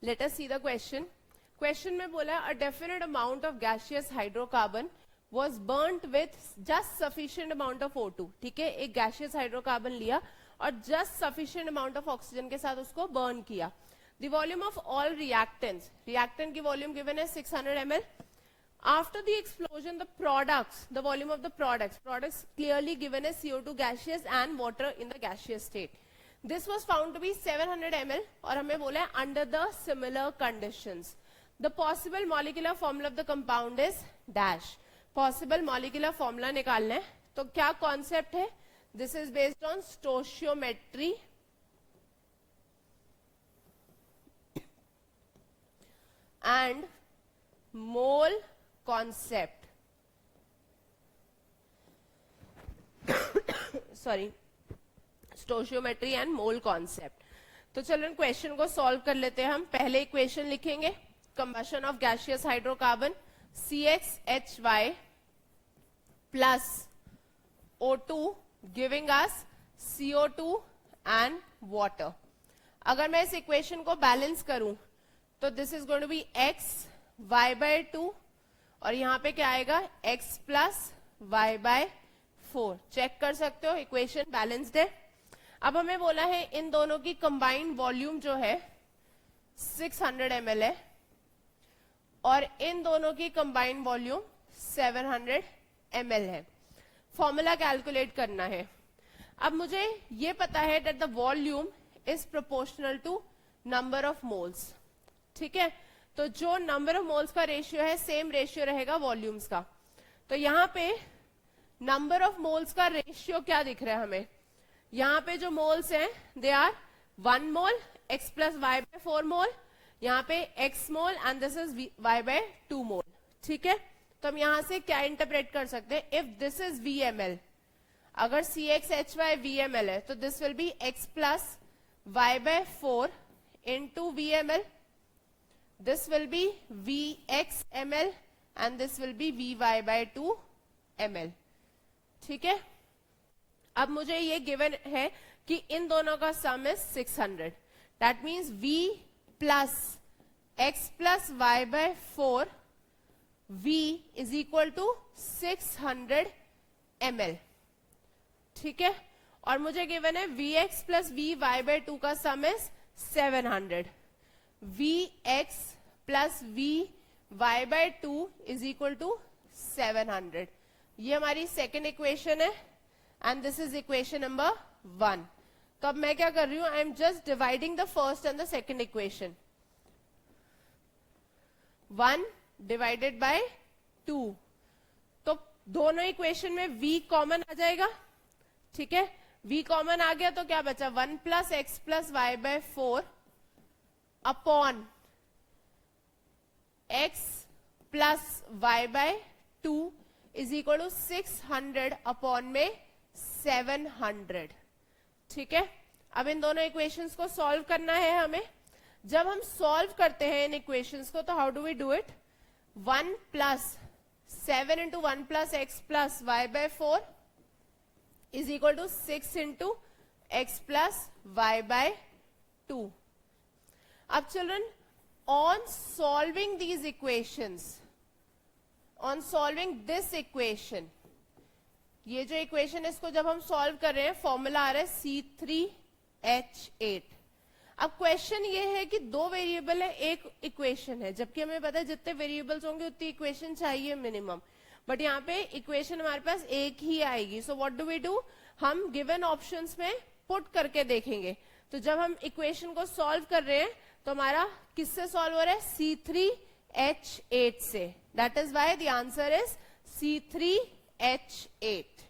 Let us see the question. Question में बोला a definite amount of gaseous hydrocarbon was burnt with just sufficient amount of O2. ठीक है, एक gaseous hydrocarbon लिया और just sufficient amount of oxygen के साथ उसको बर्न किया. The volume of all reactants, reactant की volume given है 600 ml. After the explosion, the products, the volume of the products clearly given as CO2 gaseous and water in the gaseous state. This was found to be 700 ml और हमें बोला है under the similar conditions. The possible molecular formula of the compound is dash. Possible molecular formula निकालना है. तो क्या concept है? This is based on stoichiometry and mole concept. Sorry, stoichiometry and mole concept. तो चलो क्वेश्चन को solve कर लेते हैं हम. पहले इक्वेशन लिखेंगे. Combustion of gaseous hydrocarbon CxHy plus O2 giving us CO2 and water. अगर मैं इस इक्वेशन को बैलेंस करूं तो this is going to be x y by 2 और यहां पे क्या आएगा x plus y by 4. Check कर सकते हो इक्वेशन बैलेंस्ड है. अब हमें बोला है इन दोनों की कंबाइंड वॉल्यूम जो है 600 ml है और इन दोनों की कंबाइंड वॉल्यूम 700 ml है. फॉर्मूला कैलकुलेट करना है. अब मुझे ये पता है that the volume is proportional to number of moles. ठीक है, तो जो नंबर ऑफ मोल्स का रेशियो है सेम रेशियो रहेगा वॉल्यूम्स का. तो यहां पे नंबर ऑफ मोल्स का रेशियो क्या दिख रहा है हमें? यहां पे जो मोल्स हैं they are 1 mole x plus y by 4 mole, यहाँ पे x mole and this is y by 2 mole. ठीक है, तो हम यहां से क्या इंटरप्रेट कर सकते हैं? इफ दिस इज VML, अगर CxHy VML है तो this will be x plus y by 4 into VML. This will be VxML and this will be Vy by 2 ml. ठीक है, अब मुझे ये गिवन है कि इन दोनों का sum is 600. That means V plus x plus y by 4 V is equal to 600 ml. ठीक है, और मुझे गिवन है Vx प्लस Vy बाय 2 का sum is 700. Vx plus Vy by 2 is equal to 700. ये हमारी सेकेंड इक्वेशन है and this is equation number 1. तो अब मैं क्या कर रही हूं? I am just dividing the first and the second equation. 1 divided by 2. तो दोनों इक्वेशन में v कॉमन आ जाएगा. ठीक है, v कॉमन आ गया तो क्या बचा? 1 plus x plus y by 4 upon x plus y by 2 is equal to 600 upon में 700. ठीक है, अब इन दोनों इक्वेशंस को सॉल्व करना है हमें. जब हम सॉल्व करते हैं इन इक्वेशंस को तो how do we do it? 1 plus 7 into 1 plus x plus y by 4 is equal to 6 into x plus y by 2. अब children, on solving these equations, on solving this equation, ये जो equation इसको जब हम solve कर रहे हैं formula आ रहा है C3H8. अब क्वेश्चन ये है कि दो वेरिएबल है एक इक्वेशन है, जबकि हमें पता है जितने वेरिएबल्स होंगे उतनी इक्वेशन चाहिए मिनिमम. बट यहाँ पे इक्वेशन हमारे पास एक ही आएगी. So what do we do? हम गिवन ऑप्शंस में पुट करके देखेंगे. तो जब हम इक्वेशन को सॉल्व कर रहे हैं तो हमारा किससे सॉल्व हो रहा है? C3H8 से. That is why the answer is C3H8.